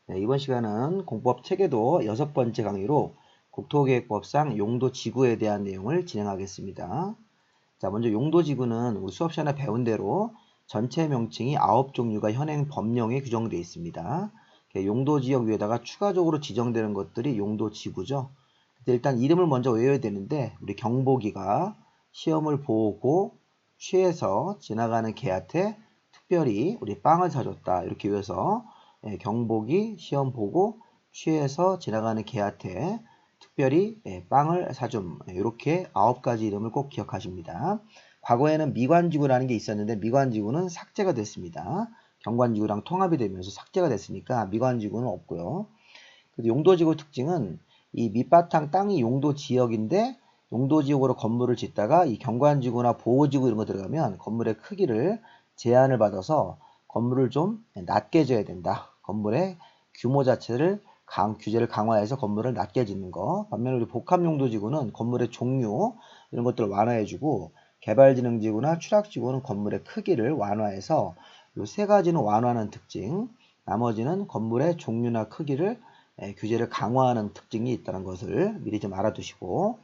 네, 이번 시간은 공법 체계도 6번째 강의로 국토계획법상 용도지구에 대한 내용을 진행하겠습니다. 자, 먼저 용도지구는 우리 수업 시간에 배운 대로 전체 명칭이 9종류가 현행 법령에 규정되어 있습니다. 용도지역 위에다가 추가적으로 지정되는 것들이 용도지구죠. 일단 이름을 먼저 외워야 되는데 우리 경보기가 시험을 보고 취해서 지나가는 개한테 특별히 우리 빵을 사줬다 이렇게 외워서 경보기 시험 보고 취해서 지나가는 개한테 특별히 빵을 사줌 이렇게 9가지 이름을 꼭 기억하십니다. 과거에는 미관지구라는 게 있었는데 미관지구는 삭제가 됐습니다. 경관지구랑 통합이 되면서 삭제가 됐으니까 미관지구는 없고요. 용도지구 특징은 이 밑바탕 땅이 용도지역인데 용도지역으로 건물을 짓다가 이 경관지구나 보호지구 이런 거 들어가면 건물의 크기를 제한을 받아서 건물을 좀 낮게 지어야 된다. 건물의 규모 자체를 규제를 강화해서 건물을 낮게 짓는 거. 반면에 우리 복합용도지구는 건물의 종류 이런 것들을 완화해주고 개발지능지구나 추락지구는 건물의 크기를 완화해서 이 세 가지는 완화하는 특징. 나머지는 건물의 종류나 크기를 규제를 강화하는 특징이 있다는 것을 미리 좀 알아두시고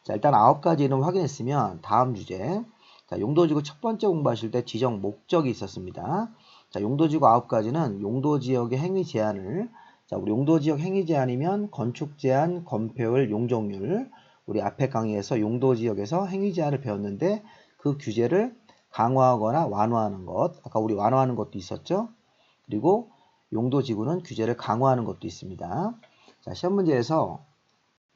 자, 일단 9가지 이름 확인했으면 다음 주제 자, 용도지구 첫 번째 공부하실 때 지정 목적이 있었습니다. 자, 용도지구 9가지는 용도지역의 행위 제한을 자, 우리 용도지역 행위 제한이면 건축 제한, 건폐율, 용적률 우리 앞에 강의에서 용도지역에서 행위 제한을 배웠는데 그 규제를 강화하거나 완화하는 것 아까 우리 완화하는 것도 있었죠. 그리고 용도지구는 규제를 강화하는 것도 있습니다. 자, 시험 문제에서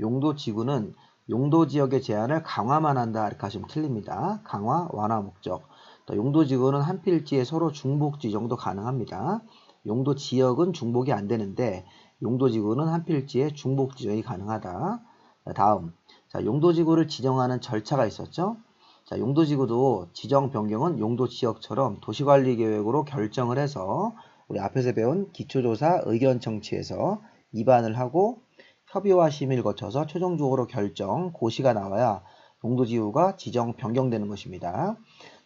용도지구는 용도지역의 제한을 강화만 한다 이렇게 하시면 틀립니다. 강화, 완화 목적. 또 용도지구는 한 필지에 서로 중복 지정도 가능합니다. 용도지역은 중복이 안 되는데 용도지구는 한 필지에 중복 지정이 가능하다. 자, 다음. 자, 용도지구를 지정하는 절차가 있었죠. 자, 용도지구도 지정 변경은 용도지역처럼 도시관리계획으로 결정을 해서 우리 앞에서 배운 기초조사 의견 청취에서 입안을 하고 협의와 심의를 거쳐서 최종적으로 결정, 고시가 나와야 용도지구가 지정 변경되는 것입니다.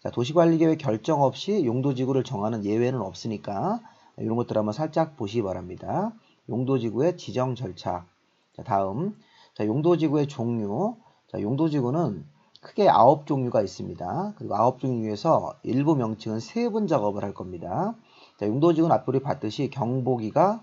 자, 도시관리계획 결정 없이 용도지구를 정하는 예외는 없으니까 이런 것들 한번 살짝 보시기 바랍니다. 용도지구의 지정 절차. 자, 다음. 자, 용도지구의 종류. 자, 용도지구는 크게 9종류가 있습니다. 그리고 9종류 중에서 일부 명칭은 세분 작업을 할 겁니다. 자, 용도지구는 앞으로 봤듯이 경보기가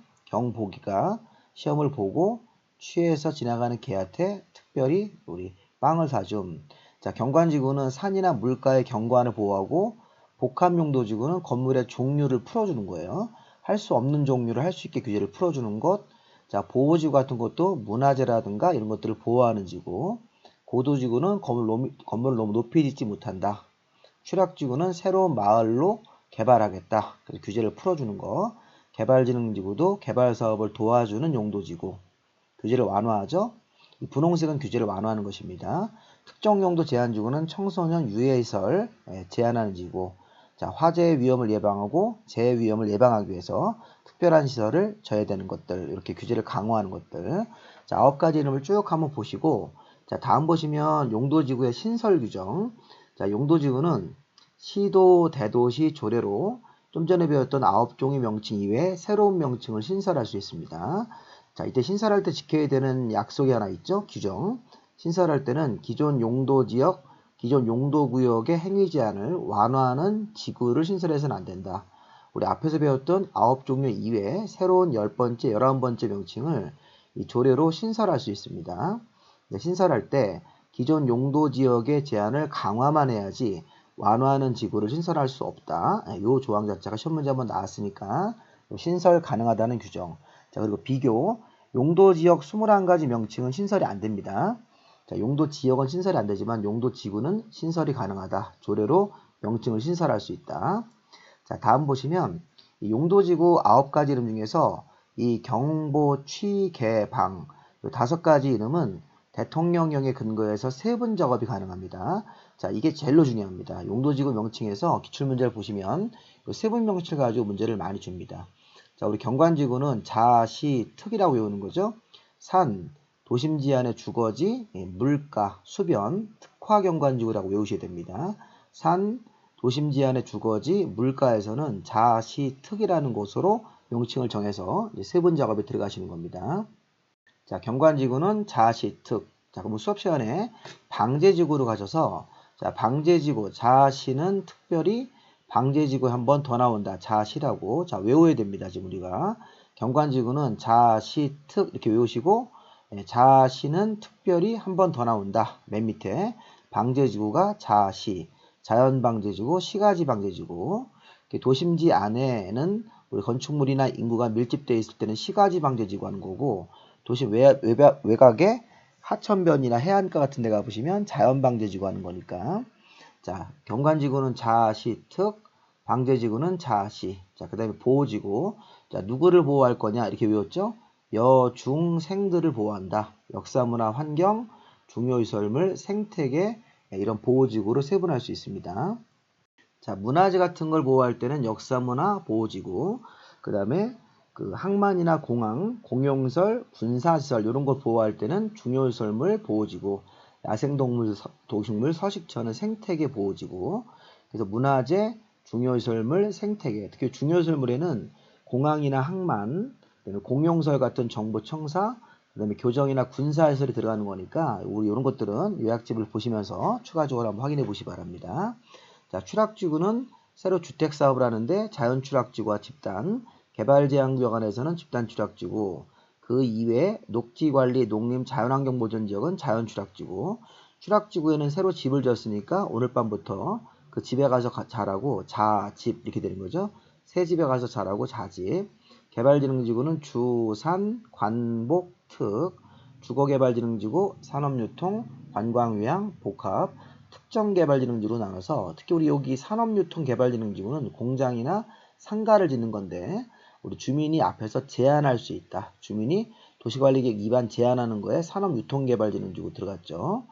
시험을 보고 취해서 지나가는 개한테 특별히 우리 빵을 사줌. 자, 경관지구는 산이나 물가의 경관을 보호하고 복합용도지구는 건물의 종류를 풀어주는 거예요. 할 수 없는 종류를 할 수 있게 규제를 풀어주는 것. 자, 보호지구 같은 것도 문화재라든가 이런 것들을 보호하는 지구. 고도지구는 건물을 너무 높이 짓지 못한다. 추락지구는 새로운 마을로 개발하겠다. 그래서 규제를 풀어주는 거. 개발지능지구도 개발 사업을 도와주는 용도지구. 규제를 완화하죠. 이 분홍색은 규제를 완화하는 것입니다. 특정 용도 제한지구는 청소년 유해시설 제한하는 지구. 자, 화재의 위험을 예방하고 재해 위험을 예방하기 위해서 특별한 시설을 져야 되는 것들, 이렇게 규제를 강화하는 것들. 자, 9가지 이름을 쭉 한번 보시고, 자, 다음 보시면 용도지구의 신설 규정. 자, 용도지구는 시도, 대도시, 조례로 좀 전에 배웠던 9종의 명칭 이외에 새로운 명칭을 신설할 수 있습니다. 자, 이때 신설할 때 지켜야 되는 약속이 하나 있죠? 규정. 신설할 때는 기존 용도지역, 기존 용도구역의 행위 제한을 완화하는 지구를 신설해서는 안 된다. 우리 앞에서 배웠던 9종류 이외에 새로운 10번째, 11번째 명칭을 이 조례로 신설할 수 있습니다. 신설할 때 기존 용도지역의 제한을 강화만 해야지 완화하는 지구를 신설할 수 없다. 이 조항 자체가 시험 문제 한번 나왔으니까 신설 가능하다는 규정. 자, 그리고 비교. 용도지역 21가지 명칭은 신설이 안 됩니다. 자, 용도지역은 신설이 안 되지만 용도지구는 신설이 가능하다. 조례로 명칭을 신설할 수 있다. 자, 다음 보시면 이 용도지구 9가지 이름 중에서 이 경보, 취, 개, 방 5가지 이름은 대통령령에 근거해서 세분 작업이 가능합니다. 자, 이게 제일로 중요합니다. 용도지구 명칭에서 기출문제를 보시면 세분 명칭을 가지고 문제를 많이 줍니다. 자, 우리 경관지구는 자, 시, 특이라고 외우는 거죠. 산, 도심지안의 주거지, 물가, 수변, 특화경관지구라고 외우셔야 됩니다. 산, 도심지안의 주거지, 물가에서는 자, 시, 특이라는 곳으로 명칭을 정해서 이제 세분 작업에 들어가시는 겁니다. 자, 경관지구는 자시특. 자, 그럼 수업 시간에 방제지구로 가셔서 자, 방제지구 자시는 특별히 방제지구에 한 번 더 나온다. 자시라고. 자, 외워야 됩니다. 지금 우리가 경관지구는 자시특 이렇게 외우시고 자시는 특별히 한 번 더 나온다. 맨 밑에 방제지구가 자시, 자연방제지구, 시가지방제지구. 도심지 안에는 우리 건축물이나 인구가 밀집되어 있을 때는 시가지방제지구 하는 거고 도심 외곽에 하천변이나 해안가 같은 데 가보시면 자연방제지구 하는 거니까 자, 경관지구는 자시특, 방제지구는 자시. 자, 그 다음에 보호지구. 자, 누구를 보호할 거냐 이렇게 외웠죠? 여중생들을 보호한다. 역사문화 환경, 중요시설물, 생태계 이런 보호지구로 세분할 수 있습니다. 자, 문화재 같은 걸 보호할 때는 역사문화 보호지구, 그 다음에 그 항만이나 공항, 공용설, 군사시설 이런 걸 보호할 때는 중요시설물 보호지구, 야생동물, 도식물, 서식처는 생태계 보호지구. 그래서 문화재, 중요시설물, 생태계. 특히 중요시설물에는 공항이나 항만, 그다음에 공용설 같은 정보청사, 그다음에 교정이나 군사시설이 들어가는 거니까 우리 이런 것들은 요약집을 보시면서 추가적으로 한번 확인해 보시기 바랍니다. 자, 추락지구는 새로 주택사업을 하는데 자연추락지구와 집단, 개발제한구역안에서는 집단추락지구, 그 이외에 녹지관리, 농림, 자연환경보전지역은 자연추락지구, 추락지구에는 새로 집을 지었으니까 오늘 밤부터 그 집에 가서 자라고 자집 이렇게 되는 거죠. 새 집에 가서 자라고 자집, 개발지능지구는 주산, 관복, 특, 주거개발지능지구, 산업유통, 관광휴양, 복합, 특정개발지능지구로 나눠서 특히 우리 여기 산업유통개발지능지구는 공장이나 상가를 짓는 건데 우리 주민이 앞에서 제한할 수 있다. 주민이 도시관리계획 위반 제한하는 거에 산업유통개발지능지구 들어갔죠.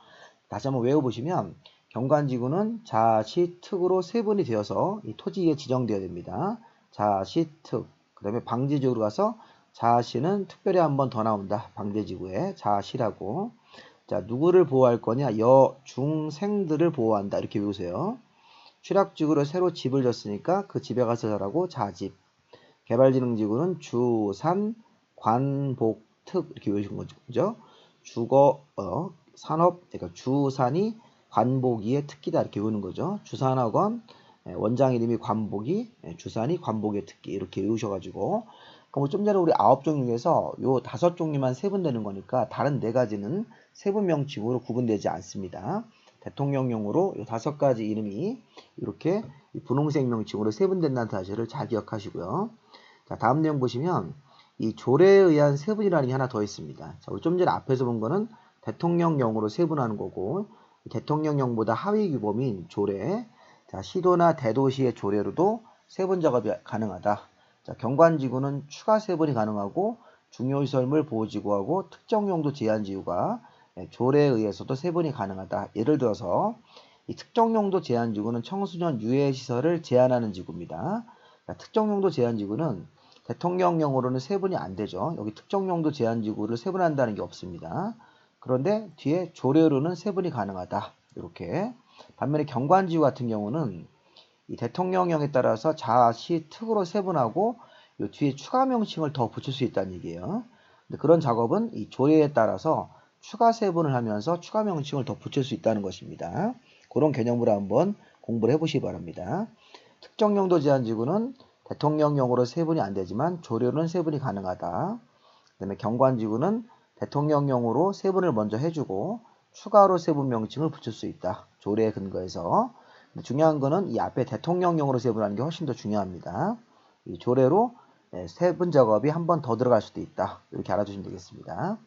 다시 한번 외워보시면 경관지구는 자시특으로 세분이 되어서 이 토지에 지정되어야 됩니다. 자시특. 그 다음에 방제지구로 가서 자시는 특별히 한 번 더 나온다. 방제지구에 자시라고. 자, 누구를 보호할 거냐? 여중생들을 보호한다. 이렇게 외우세요. 추락지구로 새로 집을 졌으니까 그 집에 가서 자라고 자집. 개발지능지구는 주산, 관복, 특 이렇게 외우신 거죠. 주거, 산업, 그러니까 주산이 관복이의 특기다 이렇게 외우는 거죠. 주산학원, 원장 이름이 관복이, 주산이 관복의 특기 이렇게 외우셔가지고 그럼 좀 전에 우리 9종 중에서 요 5종류만 세분되는 거니까 다른 4가지는 세분명칭으로 구분되지 않습니다. 대통령령으로 요 5가지 이름이 이렇게 분홍색 명칭으로 세분된다는 사실을 잘 기억하시고요. 자, 다음 내용 보시면 이 조례에 의한 세분이라는 게 하나 더 있습니다. 자, 우리 좀 전에 앞에서 본 거는 대통령령으로 세분하는 거고 대통령령보다 하위 규범인 조례, 자, 시도나 대도시의 조례로도 세분 작업이 가능하다. 자, 경관지구는 추가 세분이 가능하고 중요시설물 보호지구하고 특정용도 제한지구가 조례에 의해서도 세분이 가능하다. 예를 들어서 이 특정용도 제한지구는 청소년 유해시설을 제한하는 지구입니다. 자, 특정용도 제한지구는 대통령령으로는 세분이 안 되죠. 여기 특정용도 제한지구를 세분한다는 게 없습니다. 그런데 뒤에 조례로는 세분이 가능하다. 이렇게. 반면에 경관지구 같은 경우는 이 대통령령에 따라서 자시 특으로 세분하고 요 뒤에 추가 명칭을 더 붙일 수 있다는 얘기예요. 근데 그런 작업은 이 조례에 따라서 추가 세분을 하면서 추가 명칭을 더 붙일 수 있다는 것입니다. 그런 개념으로 한번 공부를 해보시기 바랍니다. 특정용도 제한지구는 대통령령으로 세분이 안 되지만 조례로는 세분이 가능하다. 그 다음에 경관지구는 대통령령으로 세분을 먼저 해주고 추가로 세분 명칭을 붙일 수 있다. 조례에 근거해서. 중요한 거는 이 앞에 대통령령으로 세분하는 게 훨씬 더 중요합니다. 이 조례로 세분 작업이 한 번 더 들어갈 수도 있다. 이렇게 알아두시면 되겠습니다.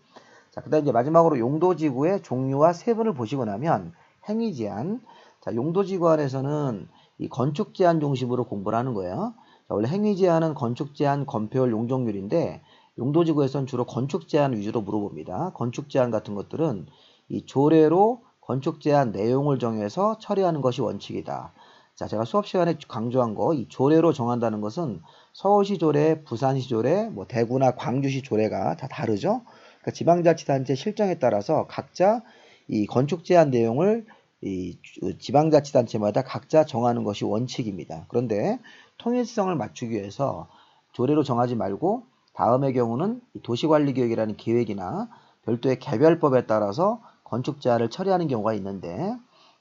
자, 그 다음 이제 마지막으로 용도지구의 종류와 세분을 보시고 나면 행위제한. 자, 용도지구 안에서는 이 건축제한 중심으로 공부를 하는 거예요. 자, 원래 행위제한은 건축제한, 건폐율, 용적률인데 용도지구에서는 주로 건축제한 위주로 물어봅니다. 건축제한 같은 것들은 이 조례로 건축제한 내용을 정해서 처리하는 것이 원칙이다. 자, 제가 수업 시간에 강조한 거, 이 조례로 정한다는 것은 서울시 조례, 부산시 조례, 뭐 대구나 광주시 조례가 다 다르죠. 그러니까 지방자치단체 실정에 따라서 각자 이 건축 제한 내용을 이 지방자치단체마다 각자 정하는 것이 원칙입니다. 그런데 통일성을 맞추기 위해서 조례로 정하지 말고 다음의 경우는 도시관리계획이라는 계획이나 별도의 개별법에 따라서 건축 제한을 처리하는 경우가 있는데,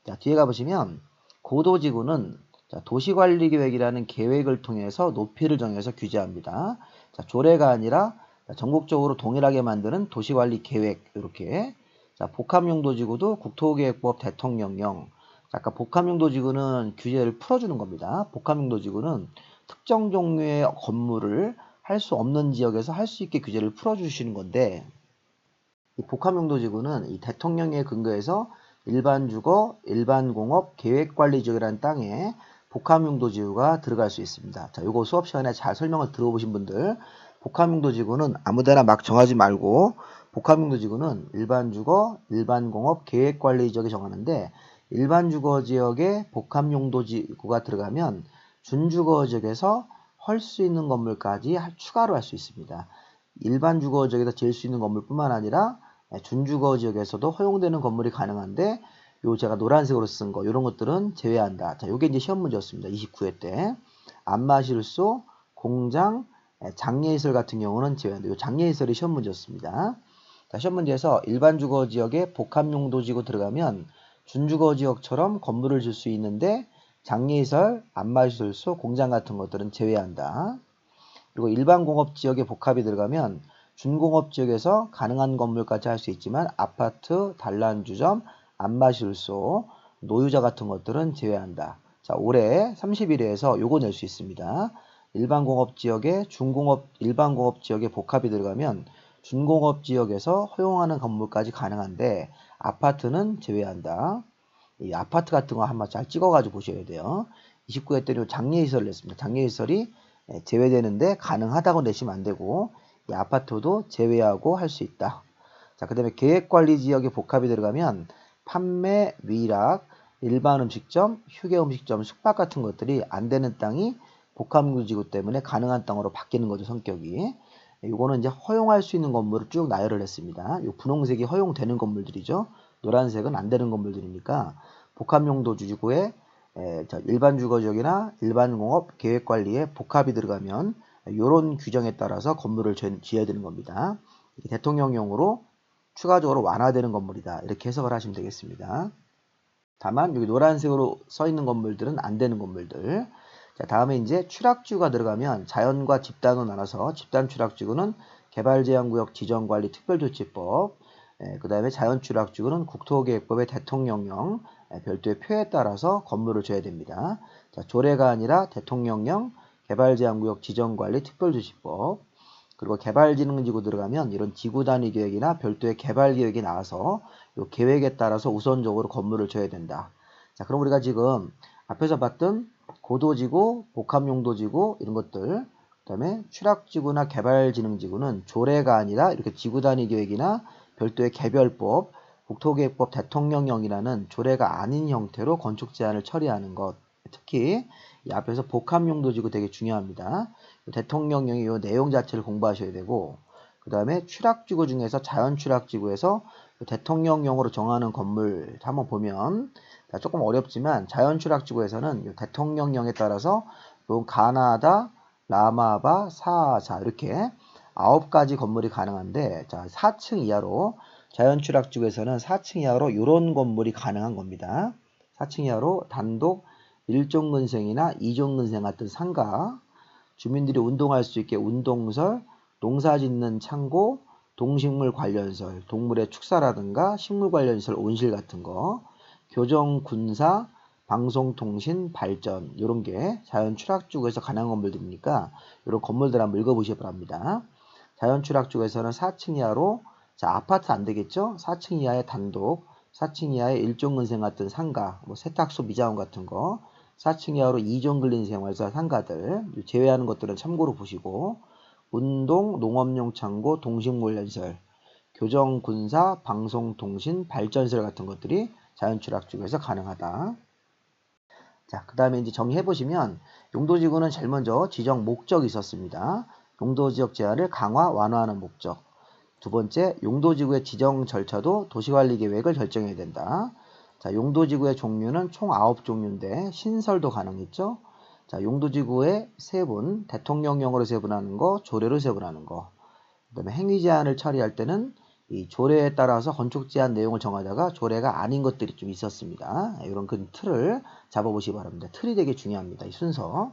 자, 뒤에 가보시면 고도지구는 도시관리계획이라는 계획을 통해서 높이를 정해서 규제합니다. 자, 조례가 아니라 전국적으로 동일하게 만드는 도시관리계획, 이렇게. 자, 복합용도지구도 국토계획법 대통령령. 자, 아까 복합용도지구는 규제를 풀어주는 겁니다. 복합용도지구는 특정 종류의 건물을 할 수 없는 지역에서 할 수 있게 규제를 풀어주시는 건데, 이 복합용도지구는 이 대통령에 근거해서 일반주거, 일반공업, 계획관리지역이라는 땅에 복합용도지구가 들어갈 수 있습니다. 자, 요거 수업 시간에 잘 설명을 들어보신 분들, 복합용도지구는 아무데나 막 정하지 말고 복합용도지구는 일반주거, 일반공업, 계획관리지역에 정하는데, 일반주거지역에 복합용도지구가 들어가면 준주거지역에서 할 수 있는 건물까지 추가로 할 수 있습니다. 일반 주거지역에서 지을 수 있는 건물뿐만 아니라 준주거 지역에서도 허용되는 건물이 가능한데, 요 제가 노란색으로 쓴 거 이런 것들은 제외한다. 자, 요게 이제 시험 문제였습니다. 29회 때 안마실소, 공장, 장례시설 같은 경우는 제외한다. 요 장례시설이 시험 문제였습니다. 자, 시험 문제에서 일반 주거 지역에 복합용도지구 들어가면 준주거 지역처럼 건물을 질 수 있는데 장례시설, 안마실소, 공장 같은 것들은 제외한다. 그리고 일반 공업 지역에 복합이 들어가면 준공업 지역에서 가능한 건물까지 할 수 있지만 아파트, 단란주점, 안마실소, 노유자 같은 것들은 제외한다. 자, 올해 31회에서 요거 낼 수 있습니다. 일반 공업 지역에 일반 공업 지역에 복합이 들어가면 준공업 지역에서 허용하는 건물까지 가능한데 아파트는 제외한다. 이 아파트 같은 거 한번 잘 찍어가지고 보셔야 돼요. 29회 때는 장례시설을 냈습니다. 장례시설이 제외되는데 가능하다고 내시면 안 되고, 이 아파트도 제외하고 할 수 있다. 자, 그 다음에 계획관리지역에 복합이 들어가면 판매, 위락, 일반 음식점, 휴게 음식점, 숙박 같은 것들이 안 되는 땅이 복합용도지구 때문에 가능한 땅으로 바뀌는 거죠, 성격이. 이거는 이제 허용할 수 있는 건물을 쭉 나열을 했습니다. 이 분홍색이 허용되는 건물들이죠. 노란색은 안 되는 건물들이니까 복합용도지구에 일반 주거지역이나 일반 공업 계획관리에 복합이 들어가면 이런 규정에 따라서 건물을 지어야 되는 겁니다. 대통령령으로 추가적으로 완화되는 건물이다. 이렇게 해석을 하시면 되겠습니다. 다만 여기 노란색으로 써 있는 건물들은 안 되는 건물들. 자, 다음에 이제 추락지구가 들어가면 자연과 집단으로 나눠서 집단 추락지구는 개발제한구역 지정관리 특별조치법, 그 다음에 자연추락지구는 국토계획법의 대통령령, 별도의 표에 따라서 건물을 줘야 됩니다. 자, 조례가 아니라 대통령령, 개발제한구역 지정관리 특별조치법, 그리고 개발진흥지구 들어가면 이런 지구단위 계획이나 별도의 개발계획이 나와서 이 계획에 따라서 우선적으로 건물을 줘야 된다. 자, 그럼 우리가 지금 앞에서 봤던 고도지구, 복합용도지구 이런 것들, 그 다음에 추락지구나 개발진흥지구는 조례가 아니라 이렇게 지구단위 계획이나 별도의 개별법, 국토계획법 대통령령이라는 조례가 아닌 형태로 건축 제한을 처리하는 것. 특히 이 앞에서 복합용도지구 되게 중요합니다. 대통령령의 이 내용 자체를 공부하셔야 되고, 그 다음에 추락지구 중에서 자연추락지구에서 대통령령으로 정하는 건물 한번 보면 조금 어렵지만 자연추락지구에서는 대통령령에 따라서 가나다, 라마바, 사자 이렇게 9가지 건물이 가능한데, 자, 4층 이하로 자연추락지구에서는 4층 이하로 이런 건물이 가능한 겁니다. 4층 이하로 단독 1종근생이나 2종근생 같은 상가, 주민들이 운동할 수 있게 운동설, 농사짓는 창고, 동식물 관련설, 동물의 축사라든가 식물 관련설, 온실 같은 거, 교정, 군사, 방송통신, 발전 이런 게 자연추락지구에서 가능한 건물들이니까 이런 건물들 한번 읽어보시기 바랍니다. 자연추락지구에서는 4층 이하로, 자, 아파트 안 되겠죠? 4층 이하의 단독, 4층 이하의 일종근생 같은 상가, 뭐 세탁소 미자원 같은 거, 4층 이하로 2종근린 생활사 상가들 제외하는 것들은 참고로 보시고, 운동, 농업용 창고, 동식물 연설, 교정, 군사, 방송, 통신, 발전설 같은 것들이 자연추락지구에서 가능하다. 자, 그 다음에 이제 정리해보시면 용도지구는 제일 먼저 지정 목적이 있었습니다. 용도지역 제한을 강화, 완화하는 목적. 두 번째, 용도지구의 지정 절차도 도시관리계획을 결정해야 된다. 자, 용도지구의 종류는 총 9종류인데 신설도 가능했죠. 자, 용도지구의 세분, 대통령령으로 세분하는 거, 조례로 세분하는 거. 그다음에 행위 제한을 처리할 때는 이 조례에 따라서 건축 제한 내용을 정하다가 조례가 아닌 것들이 좀 있었습니다. 이런 그 틀을 잡아보시기 바랍니다. 틀이 되게 중요합니다. 이 순서.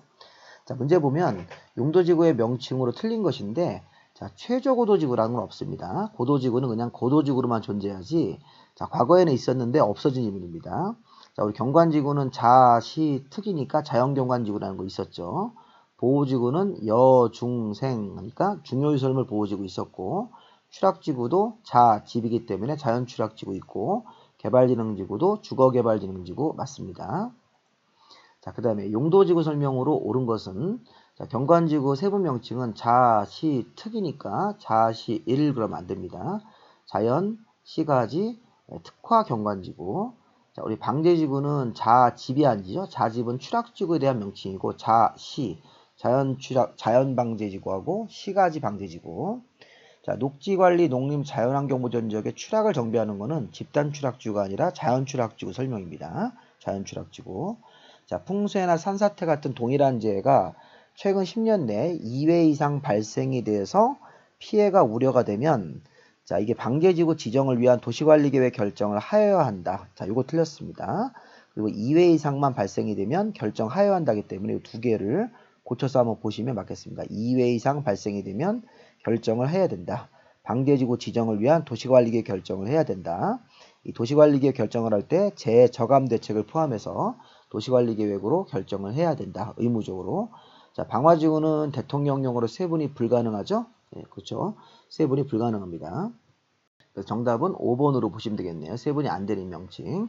자, 문제 보면 용도지구의 명칭으로 틀린 것인데, 자, 최저고도지구라는 건 없습니다. 고도지구는 그냥 고도지구로만 존재하지, 자, 과거에는 있었는데 없어진 지문입니다. 자, 우리 경관지구는 자시 특이니까 자연경관지구라는 거 있었죠. 보호지구는 여, 중, 생, 그러니까 중요유설물 보호지구 있었고, 추락지구도 자, 집이기 때문에 자연추락지구 있고, 개발진흥지구도 주거개발진흥지구 맞습니다. 자, 그 다음에 용도지구 설명으로 옳은 것은, 자, 경관지구 세부 명칭은 자, 시, 특이니까 자, 시, 일 그러면 안 됩니다. 자연, 시가지, 특화 경관지구. 자, 우리 방제지구는 자, 집이 아니죠. 자집은 추락지구에 대한 명칭이고, 자, 시, 자연방제지구하고 시가지 방제지구. 자, 녹지관리 농림 자연환경보전 지역의 추락을 정비하는 것은 집단 추락지구가 아니라 자연추락지구 설명입니다. 자연추락지구. 자, 풍수해나 산사태 같은 동일한 재해가 최근 10년 내에 2회 이상 발생이 돼서 피해가 우려가 되면, 자, 이게 방제지구 지정을 위한 도시관리계획 결정을 하여야 한다. 자, 이거 틀렸습니다. 그리고 2회 이상만 발생이 되면 결정하여야 한다기 때문에 이 두 개를 고쳐서 한번 보시면 맞겠습니다. 2회 이상 발생이 되면 결정을 해야 된다. 방제지구 지정을 위한 도시관리계획 결정을 해야 된다. 이 도시관리계획 결정을 할 때 재저감 대책을 포함해서 도시관리계획으로 결정을 해야 된다. 의무적으로. 자, 방화지구는 대통령령으로 세분이 불가능하죠? 네, 그렇죠. 세분이 불가능합니다. 그래서 정답은 5번으로 보시면 되겠네요. 세분이 안 되는 명칭.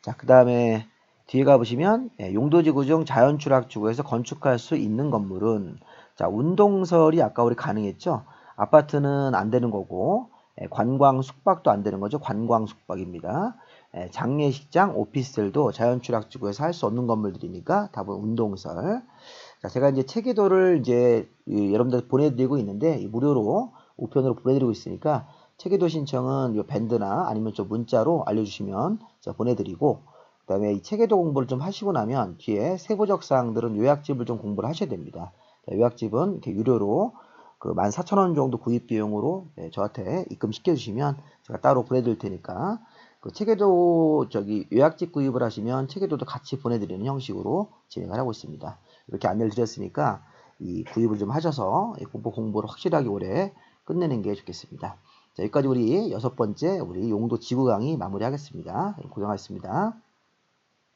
자, 그 다음에 뒤에 가보시면 용도지구 중 자연추락지구에서 건축할 수 있는 건물은, 자, 운동설이 아까 우리 가능했죠? 아파트는 안 되는 거고, 관광 숙박도 안 되는 거죠. 관광 숙박입니다. 장례식장, 오피스텔도 자연추락지구에서 할 수 없는 건물들이니까 답은 운동설. 자, 제가 이제 체계도를 이제 여러분들 보내드리고 있는데, 무료로 우편으로 보내드리고 있으니까 체계도 신청은 이 밴드나 아니면 좀 문자로 알려주시면 제가 보내드리고, 그 다음에 이 체계도 공부를 좀 하시고 나면 뒤에 세부적 사항들은 요약집을 좀 공부를 하셔야 됩니다. 자, 요약집은 이렇게 유료로 그 14,000원 정도 구입 비용으로 저한테 입금시켜 주시면 제가 따로 보내드릴 테니까, 그 체계도 요약집 구입을 하시면 체계도도 같이 보내드리는 형식으로 진행을 하고 있습니다. 이렇게 안내를 드렸으니까 이 구입을 좀 하셔서 공부를 확실하게 올해 끝내는 게 좋겠습니다. 자, 여기까지 우리 6번째 우리 용도 지구 강의 마무리하겠습니다. 고생하셨습니다.